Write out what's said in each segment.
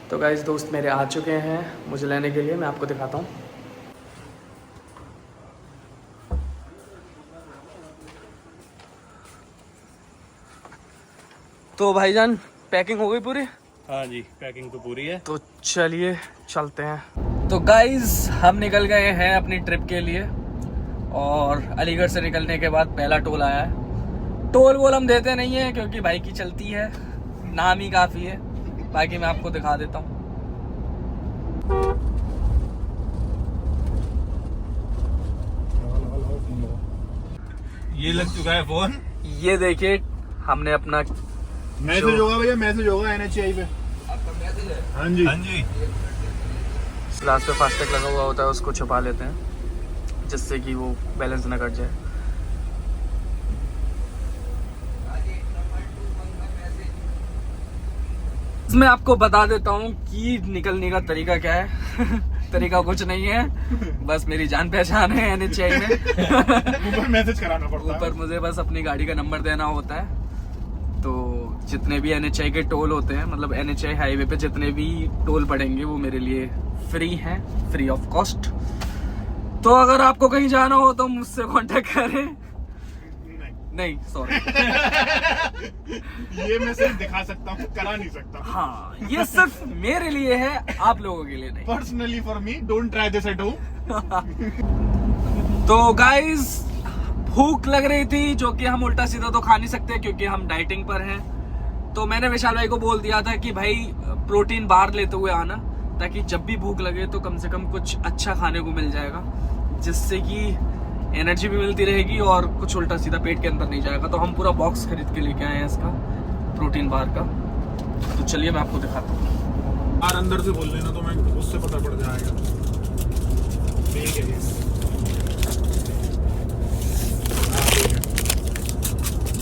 तो गाइस दोस्त मेरे आ चुके हैं मुझे लेने के लिए, मैं आपको दिखाता हूँ। तो भाईजान पैकिंग हो गई पूरी? हाँ जी, पैकिंग तो पूरी है। तो चलिए चलते हैं। तो गाइस हम निकल गए हैं अपनी ट्रिप के लिए और अलीगढ़ से निकलने के बाद पहला टोल आया है। टोल वोल हम देते नहीं है क्योंकि बाइक ही चलती है, नाम ही काफ़ी है। बाकी मैं आपको दिखा देता हूँ। ये लग चुका है फोन। ये देखिए हमने अपना मैसेज होगा भैया, मैसेज होगा NHI पे। आपका मैसेज है? हाँ जी हाँ जी। लास्ट पे फास्टैग लगा हुआ होता है, उसको छुपा लेते हैं जिससे कि वो बैलेंस ना कट जाए। मैं आपको बता देता हूँ कि निकलने का तरीका क्या है। तरीका कुछ नहीं है, बस मेरी जान पहचान है NHI में। ऊपर मैसेज कराना पड़ता है। ऊपर मुझे बस अपनी गाड़ी का नंबर देना होता है। तो जितने भी NHI के टोल होते हैं, मतलब NHI हाईवे पे जितने भी टोल पड़ेंगे वो मेरे लिए फ्री हैं, फ्री ऑफ कॉस्ट। तो अगर आपको कहीं जाना हो तो मुझसे कांटेक्ट करें। नहीं सॉरी। ये मैं सिर्फ दिखा सकता हूँ, करा नहीं सकता। हाँ, ये सिर्फ मेरे लिए है, आप लोगों के लिए नहीं। Personally for me, don't try this at home. तो गाइस भूख लग रही थी, जो कि हम उल्टा सीधा तो खा नहीं सकते क्योंकि हम डाइटिंग पर हैं। तो मैंने विशाल भाई को बोल दिया था कि भाई प्रोटीन बार लेते हुए आना, ताकि जब भी भूख लगे तो कम से कम कुछ अच्छा खाने को मिल जाएगा, जिससे कि एनर्जी भी मिलती रहेगी और कुछ उल्टा सीधा पेट के अंदर नहीं जाएगा। तो हम पूरा बॉक्स खरीद के लेके आए हैं इसका, प्रोटीन बार का। तो चलिए मैं आपको दिखाता हूँ। यार अंदर से बोल लेना तो मैं उससे पता पड़ जाएगा। ठीक है।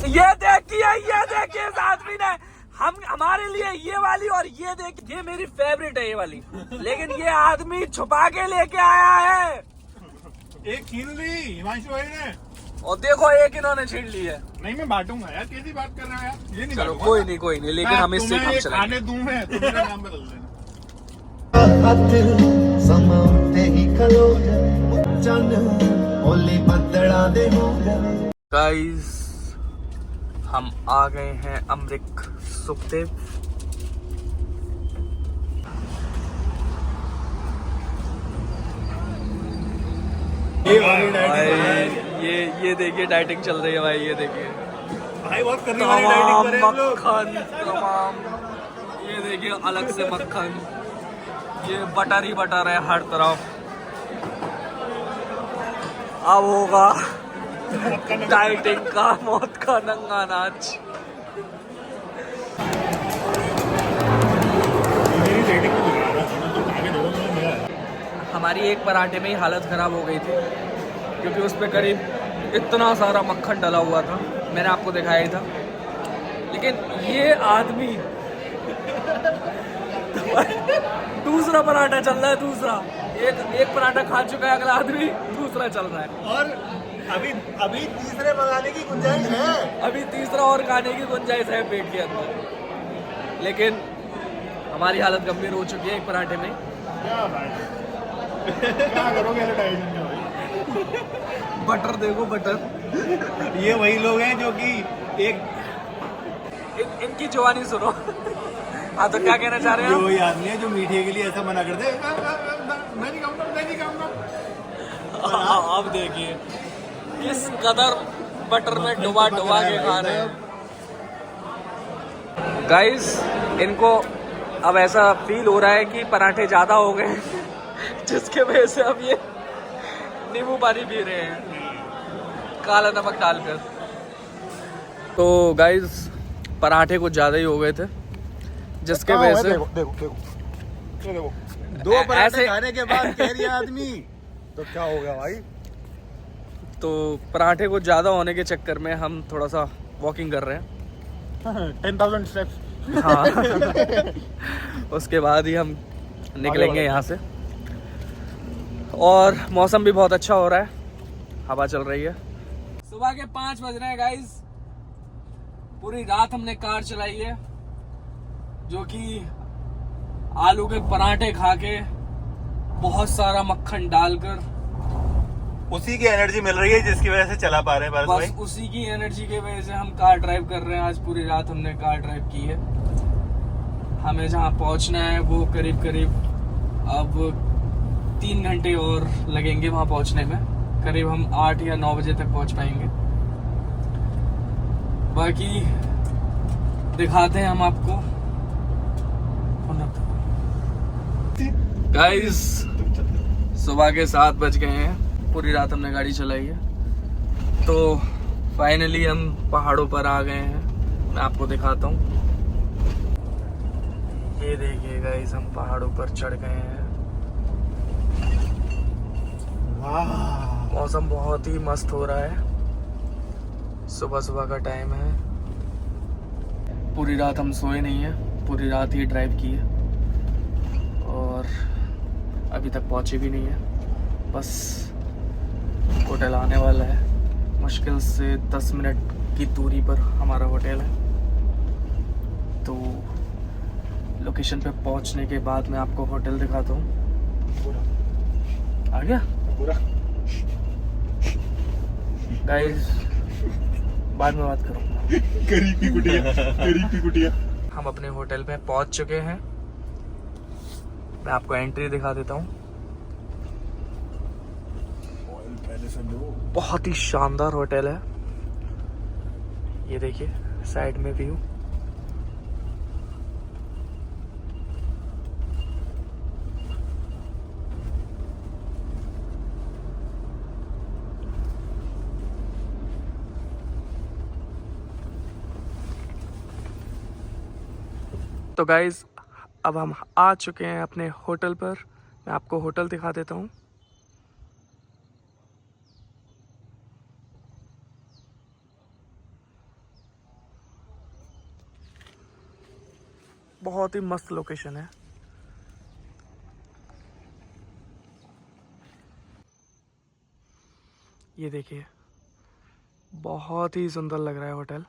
ये देखिए इस आदमी ने हमारे लिए ये वाली, और ये देखिए ये मेरी फेवरेट है ये वाली, लेकिन ये आदमी छुपा के लेके आया है। एक छीन ली हिमांशु भाई ने, और देखो एक इन्होंने छीन ली है। नहीं मैं बांटूंगा यार, कैसी बात कर रहे हो यार, ये नहीं चलो बांटूंगा। कोई नहीं, लेकिन हम इससे काम चलाएंगे। खाने दूं मैं तो मेरा नाम बदल देना। गाइस हम आ गए हैं अमृत सुखदेव। ये देखिए डाइटिंग चल रही है भाई, ये देखिए भाई बहुत करने वाली डाइटिंग कर रहे हैं हम लोग। मक्खन तमाम, ये देखिए अलग से मक्खन, ये बटर ही बटर है हर तरफ। अब होगा डाइटिंग का मौत का नंगा नाच। हमारी एक पराठे में ही हालत ख़राब हो गई थी क्योंकि उस पर करीब इतना सारा मक्खन डला हुआ था, मैंने आपको दिखाया ही था। लेकिन ये आदमी दूसरा पराठा चल रहा है, दूसरा एक पराठा खा चुका है अगला आदमी, दूसरा चल रहा है। और अभी तीसरे मंगाने की गुंजाइश है, अभी तीसरा और खाने की गुंजाइश है पेट के अंदर। लेकिन हमारी हालत गंभीर हो चुकी है एक पराठे में। क्या करोगे डाइटिंग में? बटर देखो बटर। ये वही लोग हैं जो कि इनकी जवानी सुनो। हाँ तो क्या कहना चाह रहे हैं? वही आदमी है जो मीठे के लिए ऐसा मना करते हैं, मैं नहीं खाऊंगा। अब देखिए किस कदर बटर में डुबा के खा रहे हैं गाइस। इनको अब ऐसा फील हो रहा है कि पराठे ज़्यादा हो गए, जिसके वजह से अब ये नींबू पानी पी रहे हैं काला नमक डालकर। तो गाइस पराठे कुछ ज़्यादा ही हो गए थे, जिसके वजह से देखो दो पराठे खाने के बाद कह रही है आदमी, तो क्या हो गया भाई? तो पराठे कुछ ज़्यादा होने के चक्कर में हम थोड़ा सा वॉकिंग कर रहे हैं। 10,000 स्टेप्स। हाँ। उसके बाद ही हम निकलेंगे यहाँ से। और मौसम भी बहुत अच्छा हो रहा है, हवा चल रही है। सुबह के 5 बज रहे हैं गाइस। पूरी रात हमने कार चलाई है, जो कि आलू के पराठे खा के बहुत सारा मक्खन डालकर उसी की एनर्जी मिल रही है जिसकी वजह से चला पा रहे हैं पारस भाई। बस उसी की एनर्जी की वजह से हम कार ड्राइव कर रहे हैं। आज पूरी रात हमने कार ड्राइव की है। हमें जहाँ पहुँचना है वो करीब करीब अब 3 घंटे और लगेंगे वहाँ पहुँचने में। करीब हम 8 या 9 बजे तक पहुँच पाएंगे। बाकी दिखाते हैं हम आपको। गाइस सुबह के 7 बज गए हैं। पूरी रात हमने गाड़ी चलाई है तो फाइनली हम पहाड़ों पर आ गए हैं। मैं आपको दिखाता हूँ। ये देखिए गाइस हम पहाड़ों पर चढ़ गए हैं। वाह मौसम बहुत ही मस्त हो रहा है। सुबह सुबह का टाइम है। पूरी रात हम सोए नहीं हैं। पूरी रात ही ड्राइव की है और अभी तक पहुँचे भी नहीं है। बस होटल आने वाला है। मुश्किल से 10 मिनट की दूरी पर हमारा होटल है। तो लोकेशन पे पहुंचने के बाद मैं आपको होटल दिखाता हूँ। आ गया गाइस, बाद में बात करूँगा। करीबी कुटिया। हम अपने होटल पे पहुंच चुके हैं। मैं आपको एंट्री दिखा देता हूँ। बहुत ही शानदार होटल है। ये देखिए साइड में व्यू। तो गाइज अब हम आ चुके हैं अपने होटल पर। मैं आपको होटल दिखा देता हूँ। बहुत ही मस्त लोकेशन है। ये देखिए बहुत ही सुंदर लग रहा है होटल।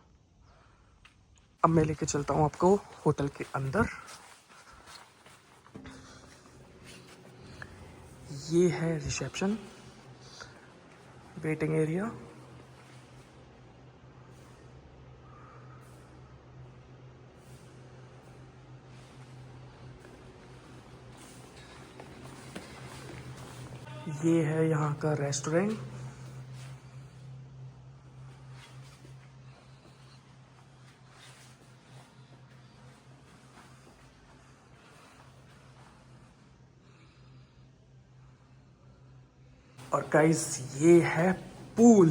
अब मैं लेके चलता हूँ आपको होटल के अंदर। ये है रिसेप्शन, वेटिंग एरिया। ये है यहाँ का रेस्टोरेंट। और गाइस ये है पूल।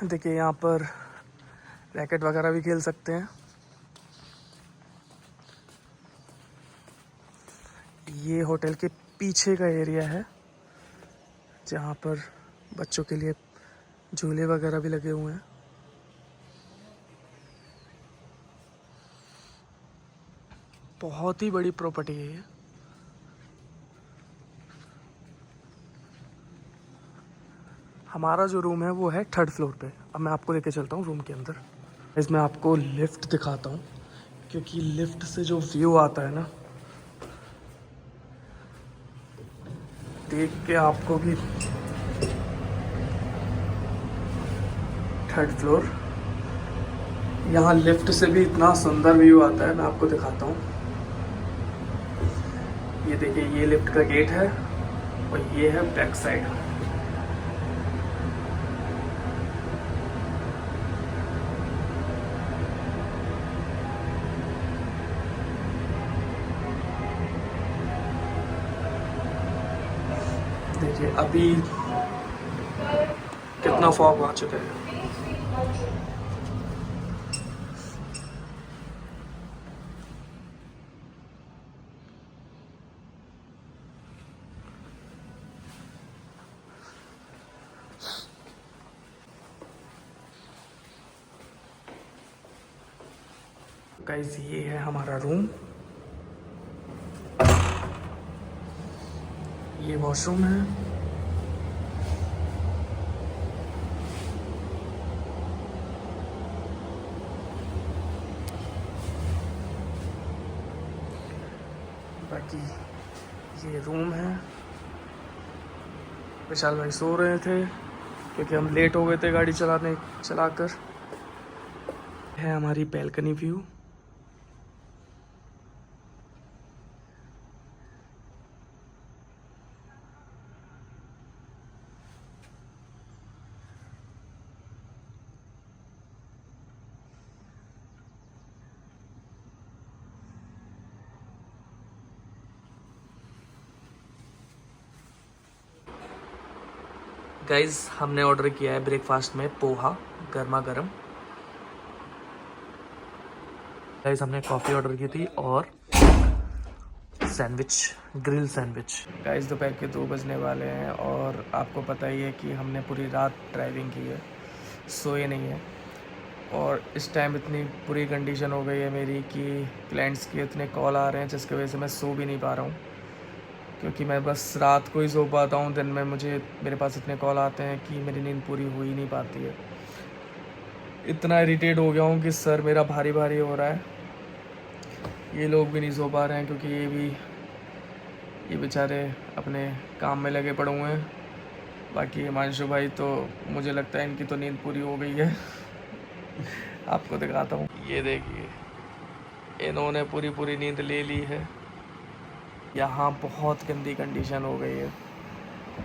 देखिए यहाँ पर रैकेट वगैरह भी खेल सकते हैं। ये होटल के पीछे का एरिया है जहाँ पर बच्चों के लिए झूले वगैरह भी लगे हुए हैं। बहुत ही बड़ी प्रॉपर्टी है ये। हमारा जो रूम है वो है 3rd फ्लोर पे। अब मैं आपको लेके चलता हूँ रूम के अंदर। इसमें आपको लिफ्ट दिखाता हूँ क्योंकि लिफ्ट से जो व्यू आता है ना, देख के आपको भी। 3rd फ्लोर, यहाँ लिफ्ट से भी इतना सुंदर व्यू आता है। मैं आपको दिखाता हूँ। ये देखिए ये लिफ्ट का गेट है और ये है बैक साइड। देखिए अभी कितना फॉग आ चुका है। गाइस ये है हमारा रूम। ये वॉशरूम है। बाकी ये रूम है। विशाल भाई सो रहे थे क्योंकि हम लेट हो गए थे गाड़ी चलाकर। है हमारी बैल्कनी व्यू। गाइज हमने ऑर्डर किया है ब्रेकफास्ट में पोहा गर्मा गर्म। गाइज हमने कॉफ़ी ऑर्डर की थी और सैंडविच, ग्रिल सैंडविच। गाइज दोपहर के 2 बजने वाले हैं और आपको पता ही है कि हमने पूरी रात ड्राइविंग की है, सोए नहीं है। और इस टाइम इतनी बुरी कंडीशन हो गई है मेरी कि क्लाइंट्स के इतने कॉल आ रहे हैं जिसकी वजह से मैं सो भी नहीं पा रहा हूँ, क्योंकि मैं बस रात को ही सो पाता हूँ। दिन में मेरे पास इतने कॉल आते हैं कि मेरी नींद पूरी हो ही नहीं पाती है। इतना इरिटेट हो गया हूँ कि सर मेरा भारी भारी हो रहा है। ये लोग भी नहीं सो पा रहे हैं क्योंकि ये बेचारे अपने काम में लगे पड़े हुए हैं। बाकी हिमांशु भाई तो मुझे लगता है इनकी तो नींद पूरी हो गई है। आपको दिखाता हूँ, ये देखिए इन्होंने पूरी नींद ले ली है। यहाँ बहुत गंदी कंडीशन हो गई है।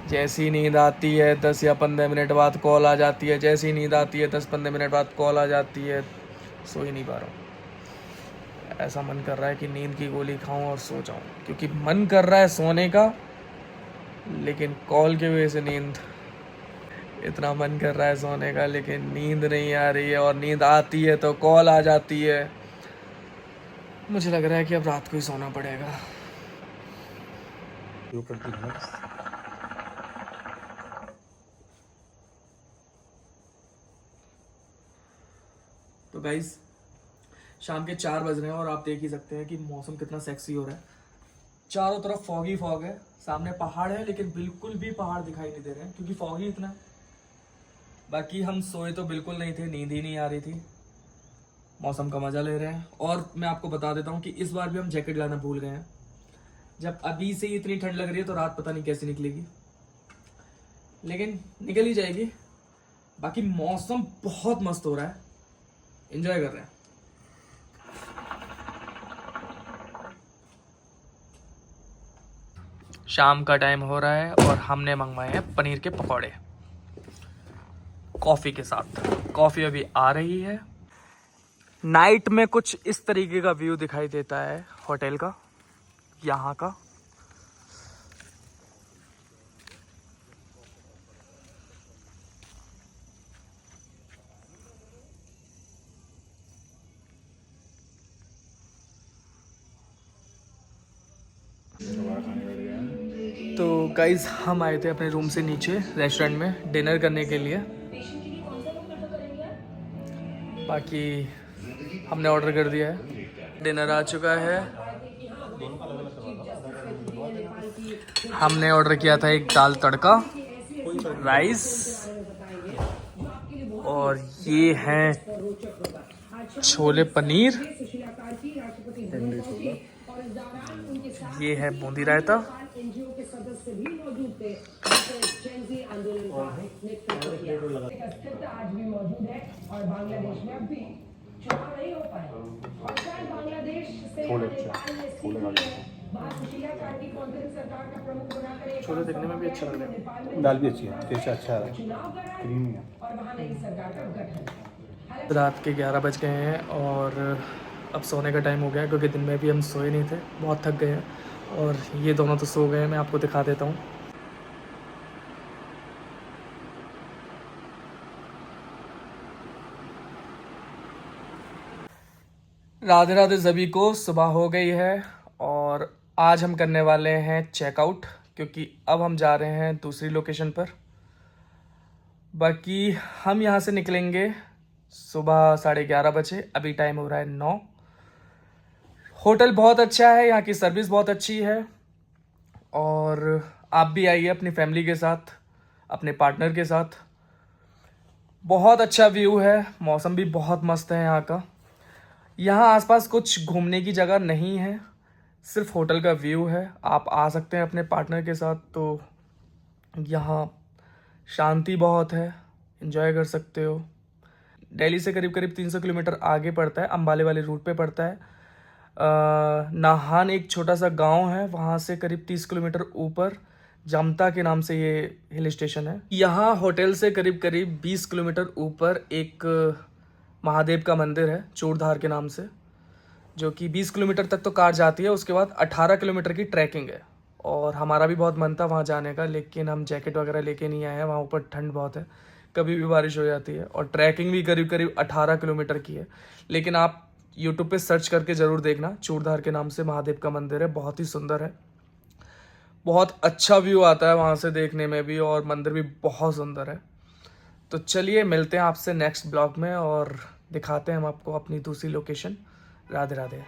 जैसी नींद आती है 10 या 15 मिनट बाद कॉल आ जाती है, जैसी नींद आती है 10-15 मिनट बाद कॉल आ जाती है। सो ही नहीं पा रहा हूँ। ऐसा मन कर रहा है कि नींद की गोली खाऊं और सो जाऊं, क्योंकि मन कर रहा है सोने का, लेकिन कॉल की वजह से नींद, इतना मन कर रहा है सोने का लेकिन नींद नहीं आ रही है, और नींद आती है तो कॉल आ जाती है। मुझे लग रहा है कि अब रात को ही सोना पड़ेगा। तो गाइज शाम के 4 बज रहे हैं और आप देख ही सकते हैं कि मौसम कितना सेक्सी हो रहा है। चारों तरफ फॉग ही फॉग है। सामने पहाड़ है लेकिन बिल्कुल भी पहाड़ दिखाई नहीं दे रहे हैं क्योंकि फॉग ही इतना है। बाकी हम सोए तो बिल्कुल नहीं थे, नींद ही नहीं आ रही थी। मौसम का मजा ले रहे हैं। और मैं आपको बता देता हूँ कि इस बार भी हम जैकेट लाना भूल गए हैं। जब अभी से ही इतनी ठंड लग रही है तो रात पता नहीं कैसी निकलेगी, लेकिन निकल ही जाएगी। बाकी मौसम बहुत मस्त हो रहा है, एंजॉय कर रहे हैं। शाम का टाइम हो रहा है और हमने मंगवाए हैं पनीर के पकौड़े कॉफ़ी के साथ। कॉफ़ी अभी आ रही है। नाइट में कुछ इस तरीके का व्यू दिखाई देता है होटल का, यहाँ का। तो गाइज हम आए थे अपने रूम से नीचे रेस्टोरेंट में डिनर करने के लिए। बाकी हमने ऑर्डर कर दिया है, डिनर आ चुका है। हमने ऑर्डर किया था एक दाल तड़का, राइस, और ये है छोले पनीर, ये है बूंदी रायता, छोले देखने में भी अच्छा लग रहा है। दाल भी अच्छी है, टेस्ट अच्छा है, क्रीमी है। रात के 11 बज गए हैं और अब सोने का टाइम हो गया है, क्योंकि दिन में भी हम सोए नहीं थे, बहुत थक गए हैं। और ये दोनों तो सो गए हैं, मैं आपको दिखा देता हूँ। राधे राधे सभी को, सुबह हो गई है और आज हम करने वाले हैं चेकआउट, क्योंकि अब हम जा रहे हैं दूसरी लोकेशन पर। बाकी हम यहाँ से निकलेंगे सुबह 11:30 बजे। अभी टाइम हो रहा है 9। होटल बहुत अच्छा है, यहाँ की सर्विस बहुत अच्छी है, और आप भी आइए अपनी फैमिली के साथ, अपने पार्टनर के साथ। बहुत अच्छा व्यू है, मौसम भी बहुत मस्त है यहाँ का। यहाँ आसपास कुछ घूमने की जगह नहीं है, सिर्फ होटल का व्यू है। आप आ सकते हैं अपने पार्टनर के साथ, तो यहाँ शांति बहुत है, एंजॉय कर सकते हो। दिल्ली से करीब करीब 300 किलोमीटर आगे पड़ता है, अंबाले वाले रूट पे पड़ता है। नाहान एक छोटा सा गांव है, वहाँ से करीब 30 किलोमीटर ऊपर जामता के नाम से ये हिल स्टेशन है। यहाँ होटल से करीब करीब 20 किलोमीटर ऊपर एक महादेव का मंदिर है चूड़धार के नाम से, जो कि 20 किलोमीटर तक तो कार जाती है। उसके बाद 18 किलोमीटर की ट्रैकिंग है, और हमारा भी बहुत मन था वहाँ जाने का, लेकिन हम जैकेट वगैरह लेके नहीं आए हैं। वहाँ ऊपर ठंड बहुत है, कभी भी बारिश हो जाती है, और ट्रैकिंग भी करीब करीब 18 किलोमीटर की है। लेकिन आप यूट्यूब पे सर्च करके ज़रूर देखना, चूड़धार के नाम से महादेव का मंदिर है, बहुत ही सुंदर है। बहुत अच्छा व्यू आता है वहाँ से देखने में भी, और मंदिर भी बहुत सुंदर है। तो चलिए मिलते हैं आपसे नेक्स्ट ब्लॉग में, और दिखाते हैं हम आपको अपनी दूसरी लोकेशन। राधे राधे।